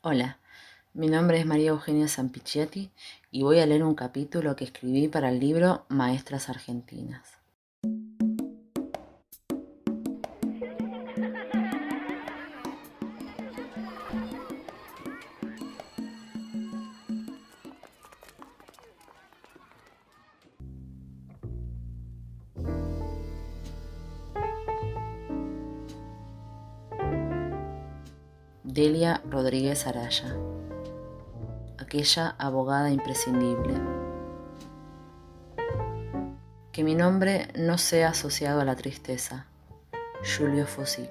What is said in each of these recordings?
Hola, mi nombre es María Eugenia Sampichetti y voy a leer un capítulo que escribí para el libro Maestras Argentinas. Delia Rodríguez Araya, aquella abogada imprescindible. Que mi nombre no sea asociado a la tristeza. Julio Fosic.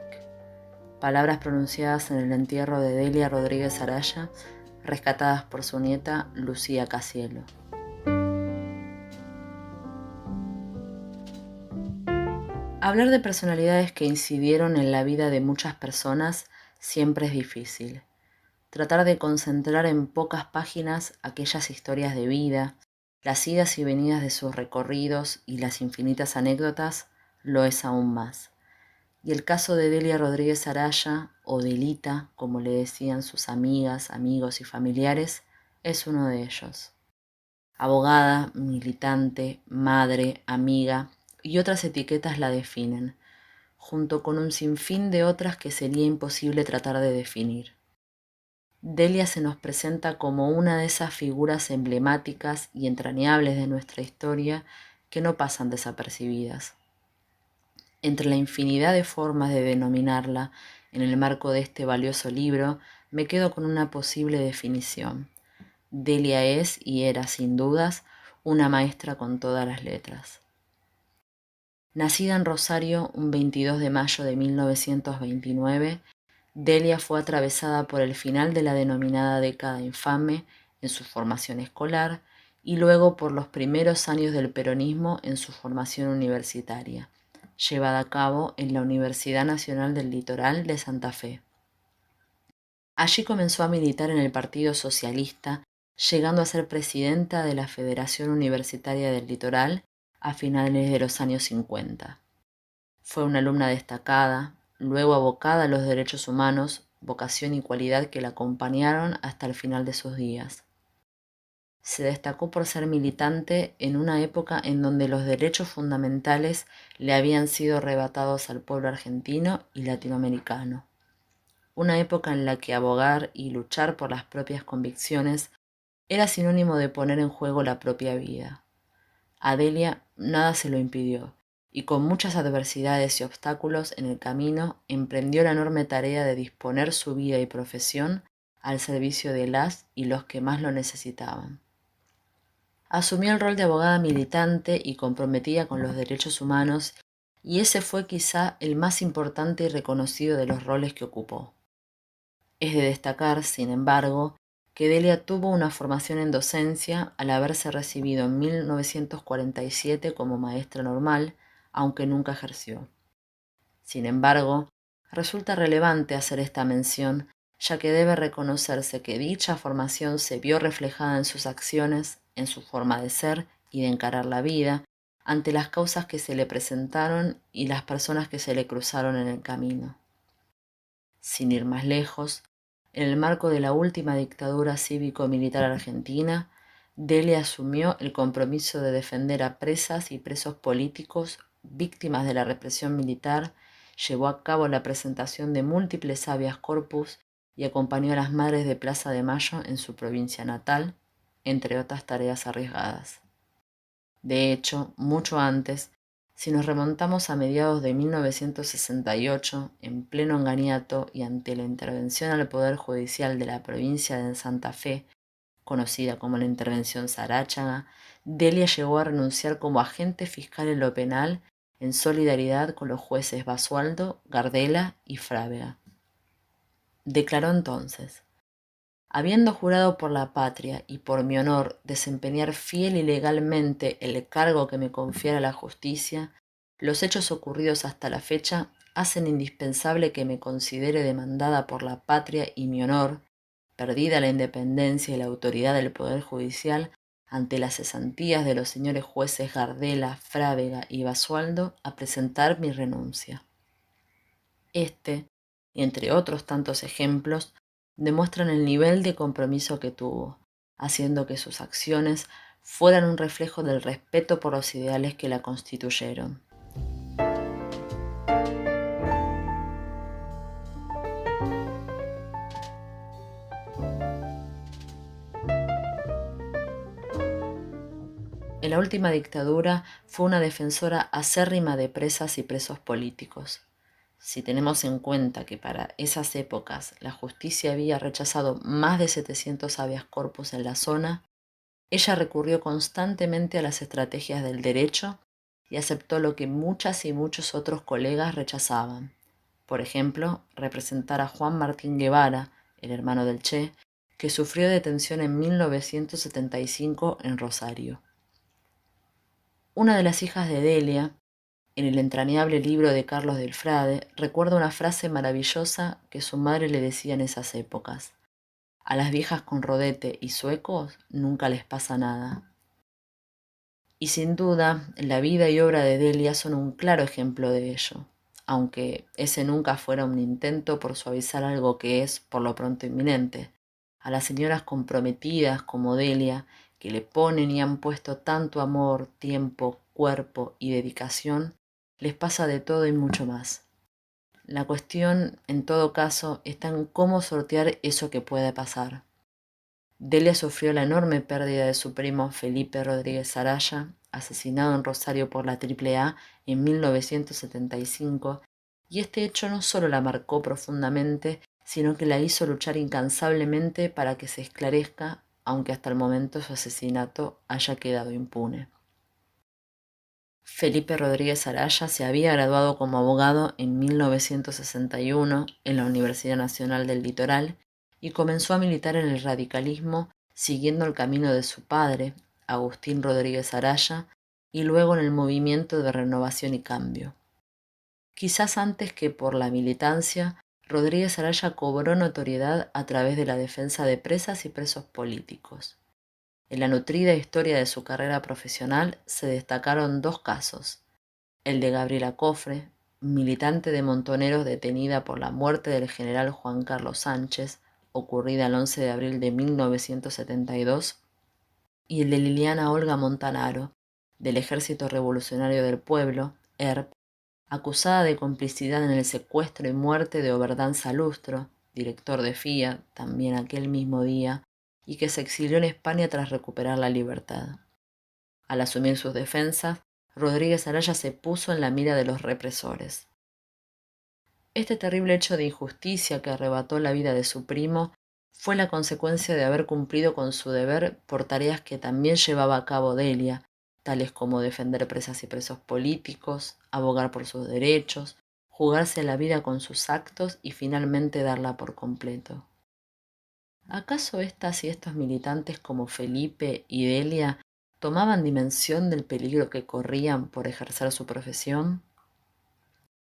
Palabras pronunciadas en el entierro de Delia Rodríguez Araya, rescatadas por su nieta Lucía Casielo. Hablar de personalidades que incidieron en la vida de muchas personas siempre es difícil. Tratar de concentrar en pocas páginas aquellas historias de vida, las idas y venidas de sus recorridos y las infinitas anécdotas, lo es aún más. Y el caso de Delia Rodríguez Araya, o Delita, como le decían sus amigas, amigos y familiares, es uno de ellos. Abogada, militante, madre, amiga y otras etiquetas la definen, junto con un sinfín de otras que sería imposible tratar de definir. Delia se nos presenta como una de esas figuras emblemáticas y entrañables de nuestra historia que no pasan desapercibidas. Entre la infinidad de formas de denominarla en el marco de este valioso libro, me quedo con una posible definición. Delia es y era, sin dudas, una maestra con todas las letras. Nacida en Rosario un 22 de mayo de 1929, Delia fue atravesada por el final de la denominada década infame en su formación escolar y luego por los primeros años del peronismo en su formación universitaria, llevada a cabo en la Universidad Nacional del Litoral de Santa Fe. Allí comenzó a militar en el Partido Socialista, llegando a ser presidenta de la Federación Universitaria del Litoral a finales de los años 50. Fue una alumna destacada, luego abocada a los derechos humanos, vocación y cualidad que la acompañaron hasta el final de sus días. Se destacó por ser militante en una época en donde los derechos fundamentales le habían sido arrebatados al pueblo argentino y latinoamericano. Una época en la que abogar y luchar por las propias convicciones era sinónimo de poner en juego la propia vida. A Delia nada se lo impidió, y con muchas adversidades y obstáculos en el camino emprendió la enorme tarea de disponer su vida y profesión al servicio de las y los que más lo necesitaban. Asumió el rol de abogada militante y comprometida con los derechos humanos, y ese fue quizá el más importante y reconocido de los roles que ocupó. Es de destacar, sin embargo, que Delia tuvo una formación en docencia al haberse recibido en 1947 como maestra normal, aunque nunca ejerció. Sin embargo, resulta relevante hacer esta mención, ya que debe reconocerse que dicha formación se vio reflejada en sus acciones, en su forma de ser y de encarar la vida, ante las causas que se le presentaron y las personas que se le cruzaron en el camino. Sin ir más lejos, en el marco de la última dictadura cívico-militar argentina, Delia asumió el compromiso de defender a presas y presos políticos víctimas de la represión militar, llevó a cabo la presentación de múltiples habeas corpus y acompañó a las madres de Plaza de Mayo en su provincia natal, entre otras tareas arriesgadas. De hecho, mucho antes, si nos remontamos a mediados de 1968, en pleno enganiato y ante la intervención al Poder Judicial de la provincia de Santa Fe, conocida como la Intervención Saráchaga, Delia llegó a renunciar como agente fiscal en lo penal en solidaridad con los jueces Basualdo, Gardela y Frávega. Declaró entonces: habiendo jurado por la patria y por mi honor desempeñar fiel y legalmente el cargo que me confiera la justicia, los hechos ocurridos hasta la fecha hacen indispensable que me considere demandada por la patria y mi honor, perdida la independencia y la autoridad del Poder Judicial, ante las cesantías de los señores jueces Gardela, Frávega y Basualdo, a presentar mi renuncia. Este, y entre otros tantos ejemplos, demuestran el nivel de compromiso que tuvo, haciendo que sus acciones fueran un reflejo del respeto por los ideales que la constituyeron. En la última dictadura fue una defensora acérrima de presas y presos políticos. Si tenemos en cuenta que para esas épocas la justicia había rechazado más de 700 habeas corpus en la zona, ella recurrió constantemente a las estrategias del derecho y aceptó lo que muchas y muchos otros colegas rechazaban. Por ejemplo, representar a Juan Martín Guevara, el hermano del Che, que sufrió detención en 1975 en Rosario. Una de las hijas de Delia, en el entrañable libro de Carlos del Frade, recuerda una frase maravillosa que su madre le decía en esas épocas: a las viejas con rodete y zuecos nunca les pasa nada. Y sin duda, la vida y obra de Delia son un claro ejemplo de ello, aunque ese nunca fuera un intento por suavizar algo que es, por lo pronto, inminente. A las señoras comprometidas como Delia, que le ponen y han puesto tanto amor, tiempo, cuerpo y dedicación, les pasa de todo y mucho más. La cuestión, en todo caso, está en cómo sortear eso que puede pasar. Delia sufrió la enorme pérdida de su primo Felipe Rodríguez Araya, asesinado en Rosario por la AAA en 1975, y este hecho no solo la marcó profundamente, sino que la hizo luchar incansablemente para que se esclarezca, aunque hasta el momento su asesinato haya quedado impune. Felipe Rodríguez Araya se había graduado como abogado en 1961 en la Universidad Nacional del Litoral y comenzó a militar en el radicalismo siguiendo el camino de su padre, Agustín Rodríguez Araya, y luego en el movimiento de Renovación y Cambio. Quizás antes que por la militancia, Rodríguez Araya cobró notoriedad a través de la defensa de presas y presos políticos. En la nutrida historia de su carrera profesional se destacaron dos casos: el de Gabriela Cofre, militante de Montoneros detenida por la muerte del general Juan Carlos Sánchez, ocurrida el 11 de abril de 1972, y el de Liliana Olga Montanaro, del Ejército Revolucionario del Pueblo, ERP, acusada de complicidad en el secuestro y muerte de Oberdán Salustro, director de FIA, también aquel mismo día, y que se exilió en España tras recuperar la libertad. Al asumir sus defensas, Rodríguez Araya se puso en la mira de los represores. Este terrible hecho de injusticia que arrebató la vida de su primo fue la consecuencia de haber cumplido con su deber por tareas que también llevaba a cabo Delia, tales como defender presas y presos políticos, abogar por sus derechos, jugarse la vida con sus actos y finalmente darla por completo. ¿Acaso estas y estos militantes como Felipe y Delia tomaban dimensión del peligro que corrían por ejercer su profesión?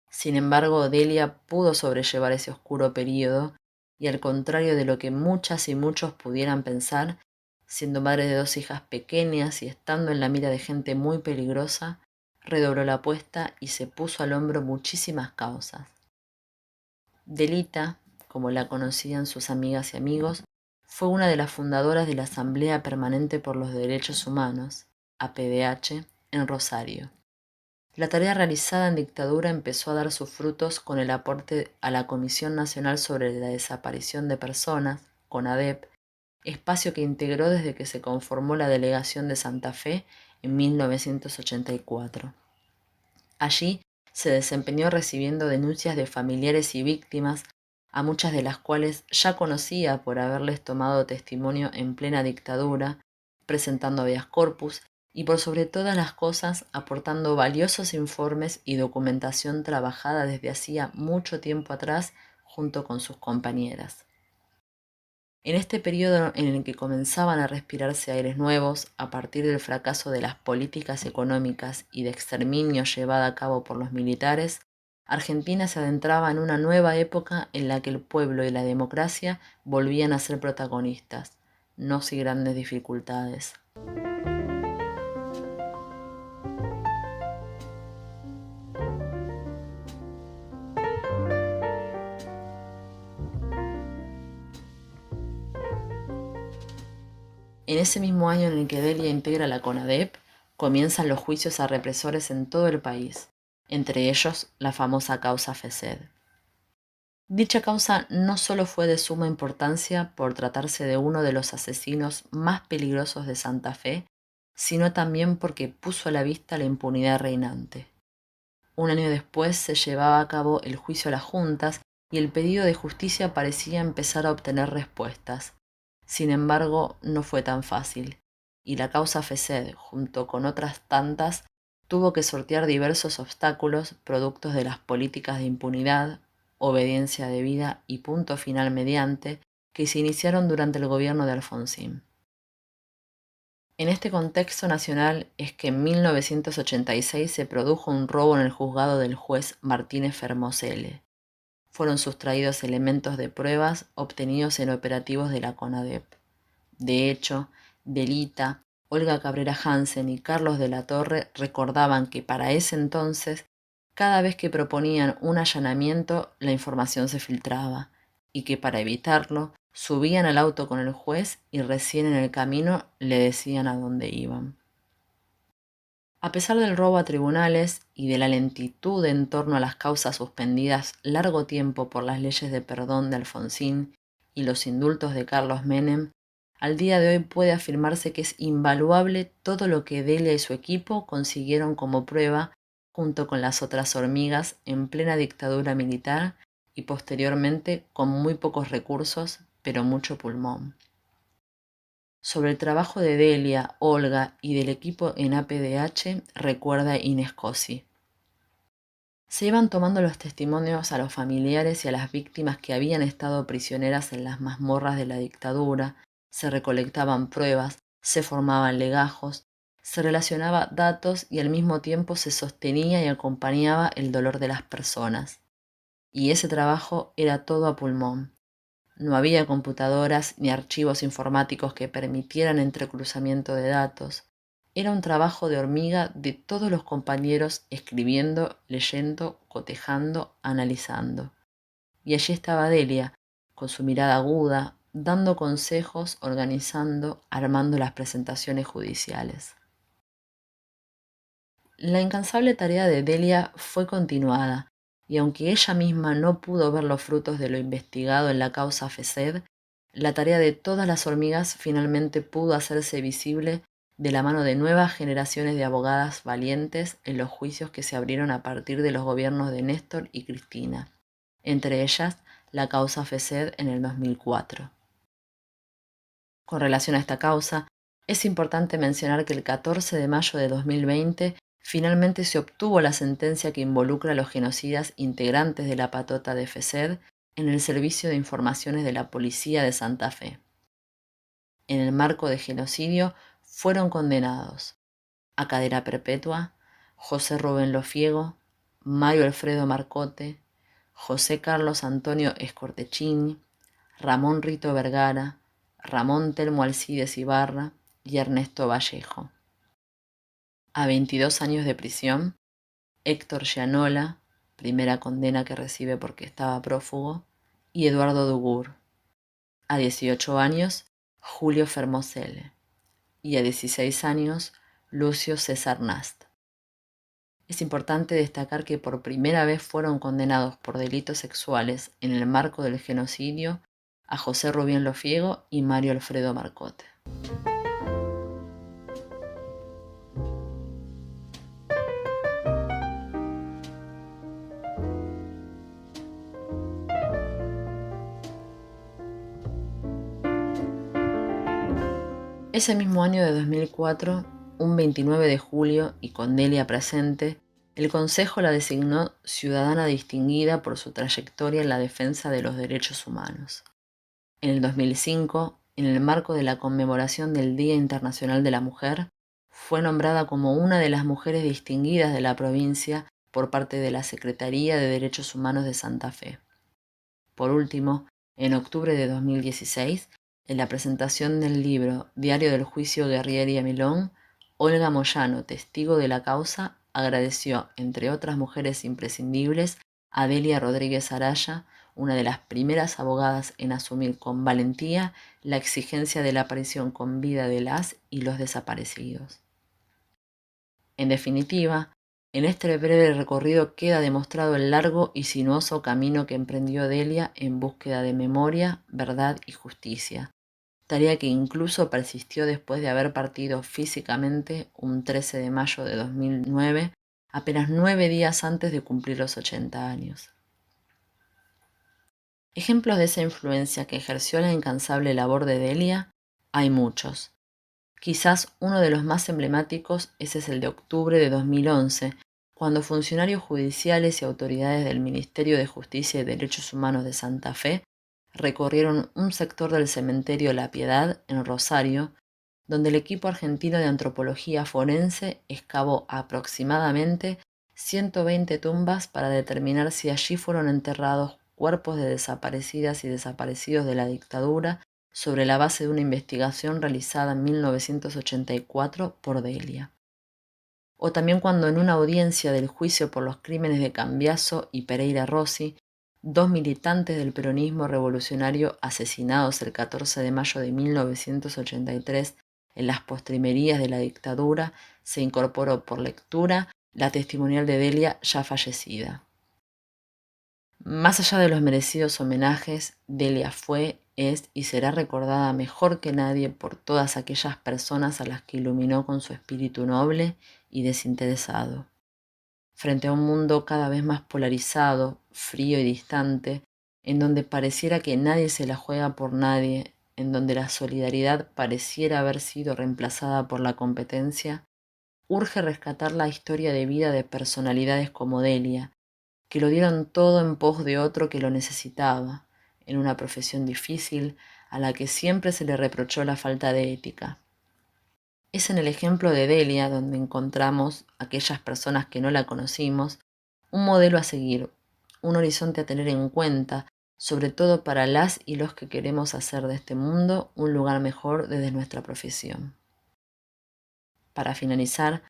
Sin embargo, Delia pudo sobrellevar ese oscuro período y, al contrario de lo que muchas y muchos pudieran pensar, siendo madre de dos hijas pequeñas y estando en la mira de gente muy peligrosa, redobló la apuesta y se puso al hombro muchísimas causas. Delita, como la conocían sus amigas y amigos, fue una de las fundadoras de la Asamblea Permanente por los Derechos Humanos, APDH, en Rosario. La tarea realizada en dictadura empezó a dar sus frutos con el aporte a la Comisión Nacional sobre la Desaparición de Personas, CONADEP, espacio que integró desde que se conformó la Delegación de Santa Fe en 1984. Allí se desempeñó recibiendo denuncias de familiares y víctimas, a muchas de las cuales ya conocía por haberles tomado testimonio en plena dictadura, presentando habeas corpus y por sobre todas las cosas aportando valiosos informes y documentación trabajada desde hacía mucho tiempo atrás junto con sus compañeras. En este periodo en el que comenzaban a respirarse aires nuevos a partir del fracaso de las políticas económicas y de exterminio llevada a cabo por los militares, Argentina se adentraba en una nueva época en la que el pueblo y la democracia volvían a ser protagonistas, no sin grandes dificultades. En ese mismo año en el que Delia integra la CONADEP, comienzan los juicios a represores en todo el país, entre ellos la famosa causa FESED. Dicha causa no solo fue de suma importancia por tratarse de uno de los asesinos más peligrosos de Santa Fe, sino también porque puso a la vista la impunidad reinante. Un año después se llevaba a cabo el juicio a las juntas y el pedido de justicia parecía empezar a obtener respuestas. Sin embargo, no fue tan fácil, y la causa FESED, junto con otras tantas, tuvo que sortear diversos obstáculos productos de las políticas de impunidad, obediencia debida y punto final mediante que se iniciaron durante el gobierno de Alfonsín. En este contexto nacional es que en 1986 se produjo un robo en el juzgado del juez Martínez Fermoselle. Fueron sustraídos elementos de pruebas obtenidos en operativos de la CONADEP. De hecho, Delita, Olga Cabrera Hansen y Carlos de la Torre recordaban que para ese entonces, cada vez que proponían un allanamiento, la información se filtraba, y que para evitarlo, subían al auto con el juez y recién en el camino le decían a dónde iban. A pesar del robo a tribunales y de la lentitud en torno a las causas suspendidas largo tiempo por las leyes de perdón de Alfonsín y los indultos de Carlos Menem, al día de hoy puede afirmarse que es invaluable todo lo que Delia y su equipo consiguieron como prueba junto con las otras hormigas en plena dictadura militar y posteriormente con muy pocos recursos, pero mucho pulmón. Sobre el trabajo de Delia, Olga y del equipo en APDH recuerda Inés Cosi. Se iban tomando los testimonios a los familiares y a las víctimas que habían estado prisioneras en las mazmorras de la dictadura, se recolectaban pruebas, se formaban legajos, se relacionaba datos y al mismo tiempo se sostenía y acompañaba el dolor de las personas. Y ese trabajo era todo a pulmón. No había computadoras ni archivos informáticos que permitieran entrecruzamiento de datos. Era un trabajo de hormiga de todos los compañeros escribiendo, leyendo, cotejando, analizando. Y allí estaba Delia, con su mirada aguda, dando consejos, organizando, armando las presentaciones judiciales. La incansable tarea de Delia fue continuada, y aunque ella misma no pudo ver los frutos de lo investigado en la causa FESED, la tarea de todas las hormigas finalmente pudo hacerse visible de la mano de nuevas generaciones de abogadas valientes en los juicios que se abrieron a partir de los gobiernos de Néstor y Cristina, entre ellas la causa FESED en el 2004. Con relación a esta causa, es importante mencionar que el 14 de mayo de 2020 finalmente se obtuvo la sentencia que involucra a los genocidas integrantes de la patota de FESED en el Servicio de Informaciones de la Policía de Santa Fe. En el marco de genocidio fueron condenados a cadena perpetua José Rubén Lofiego, Mario Alfredo Marcote, José Carlos Antonio Escortechini, Ramón Rito Vergara, Ramón Telmo Alcides Ibarra y Ernesto Vallejo. A 22 años de prisión, Héctor Gianola, primera condena que recibe porque estaba prófugo, y Eduardo Dugur. A 18 años, Julio Fermoselle. Y a 16 años, Lucio César Nast. Es importante destacar que por primera vez fueron condenados por delitos sexuales en el marco del genocidio a José Rubén Lofiego y Mario Alfredo Marcote. Ese mismo año de 2004, un 29 de julio y con Delia presente, el Consejo la designó ciudadana distinguida por su trayectoria en la defensa de los derechos humanos. En el 2005, en el marco de la conmemoración del Día Internacional de la Mujer, fue nombrada como una de las mujeres distinguidas de la provincia por parte de la Secretaría de Derechos Humanos de Santa Fe. Por último, en octubre de 2016, en la presentación del libro Diario del Juicio Guerrieri y Amilón, Olga Moyano, testigo de la causa, agradeció, entre otras mujeres imprescindibles, a Delia Rodríguez Araya, una de las primeras abogadas en asumir con valentía la exigencia de la aparición con vida de las y los desaparecidos. En definitiva, en este breve recorrido queda demostrado el largo y sinuoso camino que emprendió Delia en búsqueda de memoria, verdad y justicia, tarea que incluso persistió después de haber partido físicamente un 13 de mayo de 2009, apenas 9 días antes de cumplir los 80 años. Ejemplos de esa influencia que ejerció la incansable labor de Delia hay muchos. Quizás uno de los más emblemáticos es el de octubre de 2011, cuando funcionarios judiciales y autoridades del Ministerio de Justicia y Derechos Humanos de Santa Fe recorrieron un sector del cementerio La Piedad, en Rosario, donde el equipo argentino de antropología forense excavó aproximadamente 120 tumbas para determinar si allí fueron enterrados cuerpos de desaparecidas y desaparecidos de la dictadura sobre la base de una investigación realizada en 1984 por Delia. O también cuando en una audiencia del juicio por los crímenes de Cambiaso y Pereira Rossi, dos militantes del peronismo revolucionario asesinados el 14 de mayo de 1983 en las postrimerías de la dictadura, se incorporó por lectura la testimonial de Delia ya fallecida. Más allá de los merecidos homenajes, Delia fue, es y será recordada mejor que nadie por todas aquellas personas a las que iluminó con su espíritu noble y desinteresado. Frente a un mundo cada vez más polarizado, frío y distante, en donde pareciera que nadie se la juega por nadie, en donde la solidaridad pareciera haber sido reemplazada por la competencia, urge rescatar la historia de vida de personalidades como Delia, que lo dieron todo en pos de otro que lo necesitaba, en una profesión difícil a la que siempre se le reprochó la falta de ética. Es en el ejemplo de Delia donde encontramos, aquellas personas que no la conocimos, un modelo a seguir, un horizonte a tener en cuenta, sobre todo para las y los que queremos hacer de este mundo un lugar mejor desde nuestra profesión. Para finalizar,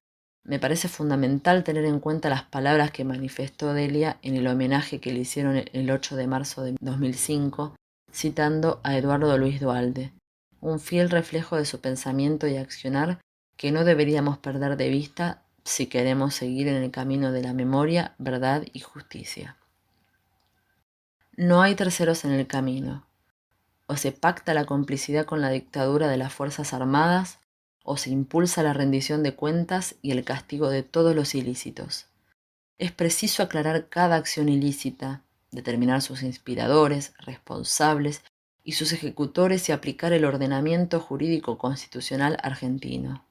me parece fundamental tener en cuenta las palabras que manifestó Delia en el homenaje que le hicieron el 8 de marzo de 2005, citando a Eduardo Luis Duhalde, un fiel reflejo de su pensamiento y accionar que no deberíamos perder de vista si queremos seguir en el camino de la memoria, verdad y justicia. No hay terceros en el camino. O se pacta la complicidad con la dictadura de las Fuerzas Armadas, o se impulsa la rendición de cuentas y el castigo de todos los ilícitos. Es preciso aclarar cada acción ilícita, determinar sus inspiradores, responsables y sus ejecutores y aplicar el ordenamiento jurídico constitucional argentino.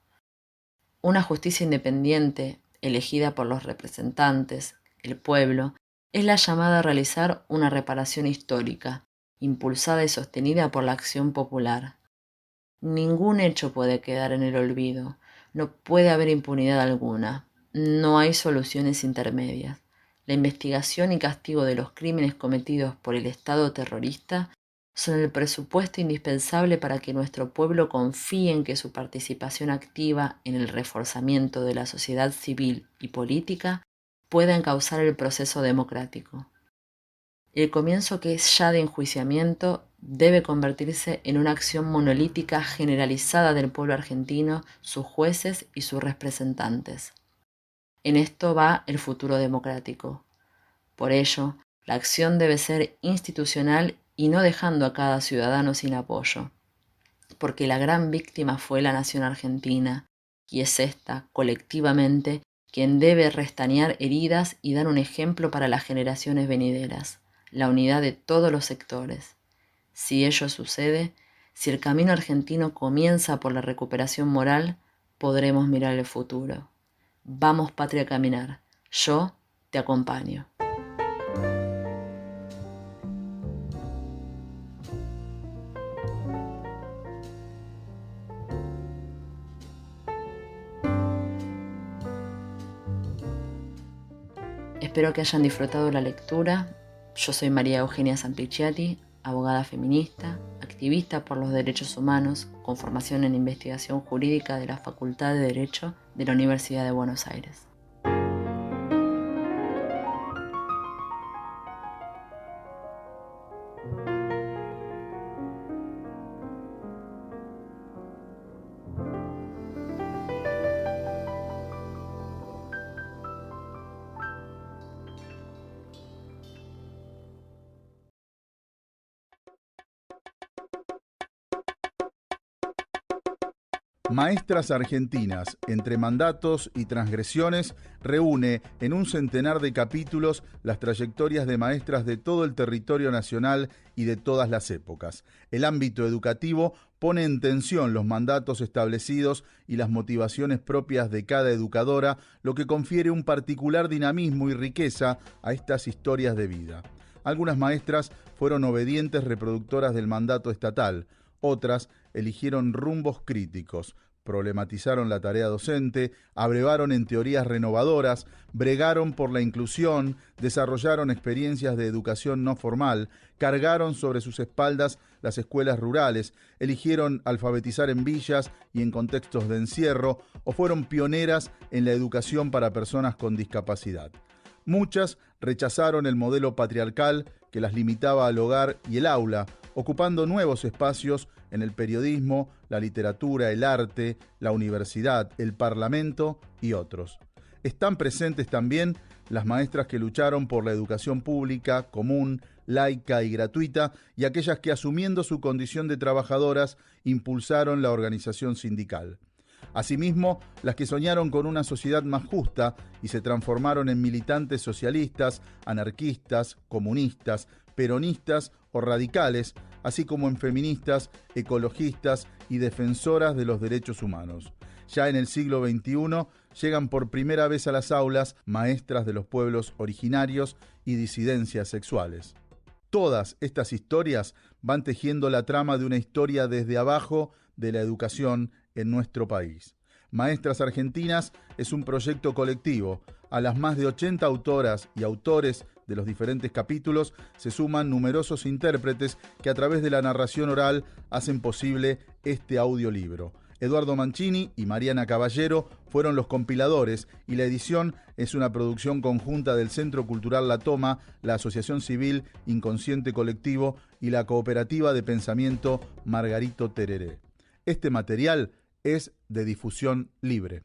Una justicia independiente, elegida por los representantes, el pueblo, es la llamada a realizar una reparación histórica, impulsada y sostenida por la acción popular. Ningún hecho puede quedar en el olvido, no puede haber impunidad alguna, no hay soluciones intermedias. La investigación y castigo de los crímenes cometidos por el Estado terrorista son el presupuesto indispensable para que nuestro pueblo confíe en que su participación activa en el reforzamiento de la sociedad civil y política pueda encauzar el proceso democrático. El comienzo que es ya de enjuiciamiento debe convertirse en una acción monolítica generalizada del pueblo argentino, sus jueces y sus representantes. En esto va el futuro democrático. Por ello, la acción debe ser institucional y no dejando a cada ciudadano sin apoyo, porque la gran víctima fue la nación argentina, y es esta, colectivamente, quien debe restañar heridas y dar un ejemplo para las generaciones venideras, la unidad de todos los sectores. Si ello sucede, si el camino argentino comienza por la recuperación moral, podremos mirar el futuro. Vamos, patria, a caminar. Yo te acompaño. Espero que hayan disfrutado la lectura. Yo soy María Eugenia Sampicciati, abogada feminista, activista por los derechos humanos, con formación en investigación jurídica de la Facultad de Derecho de la Universidad de Buenos Aires. Maestras Argentinas, entre mandatos y transgresiones, reúne en un centenar de capítulos las trayectorias de maestras de todo el territorio nacional y de todas las épocas. El ámbito educativo pone en tensión los mandatos establecidos y las motivaciones propias de cada educadora, lo que confiere un particular dinamismo y riqueza a estas historias de vida. Algunas maestras fueron obedientes reproductoras del mandato estatal. Otras eligieron rumbos críticos, problematizaron la tarea docente, abrevaron en teorías renovadoras, bregaron por la inclusión, desarrollaron experiencias de educación no formal, cargaron sobre sus espaldas las escuelas rurales, eligieron alfabetizar en villas y en contextos de encierro, o fueron pioneras en la educación para personas con discapacidad. Muchas rechazaron el modelo patriarcal que las limitaba al hogar y el aula, ocupando nuevos espacios en el periodismo, la literatura, el arte, la universidad, el parlamento y otros. Están presentes también las maestras que lucharon por la educación pública, común, laica y gratuita, y aquellas que, asumiendo su condición de trabajadoras, impulsaron la organización sindical. Asimismo, las que soñaron con una sociedad más justa y se transformaron en militantes socialistas, anarquistas, comunistas, peronistas o radicales, así como en feministas, ecologistas y defensoras de los derechos humanos. Ya en el siglo XXI llegan por primera vez a las aulas maestras de los pueblos originarios y disidencias sexuales. Todas estas historias van tejiendo la trama de una historia desde abajo de la educación en nuestro país. Maestras Argentinas es un proyecto colectivo. A las más de 80 autoras y autores de los diferentes capítulos se suman numerosos intérpretes que a través de la narración oral hacen posible este audiolibro. Eduardo Mancini y Mariana Caballero fueron los compiladores y la edición es una producción conjunta del Centro Cultural La Toma, la Asociación Civil Inconsciente Colectivo y la Cooperativa de Pensamiento Margarito Tereré. Este material es de difusión libre.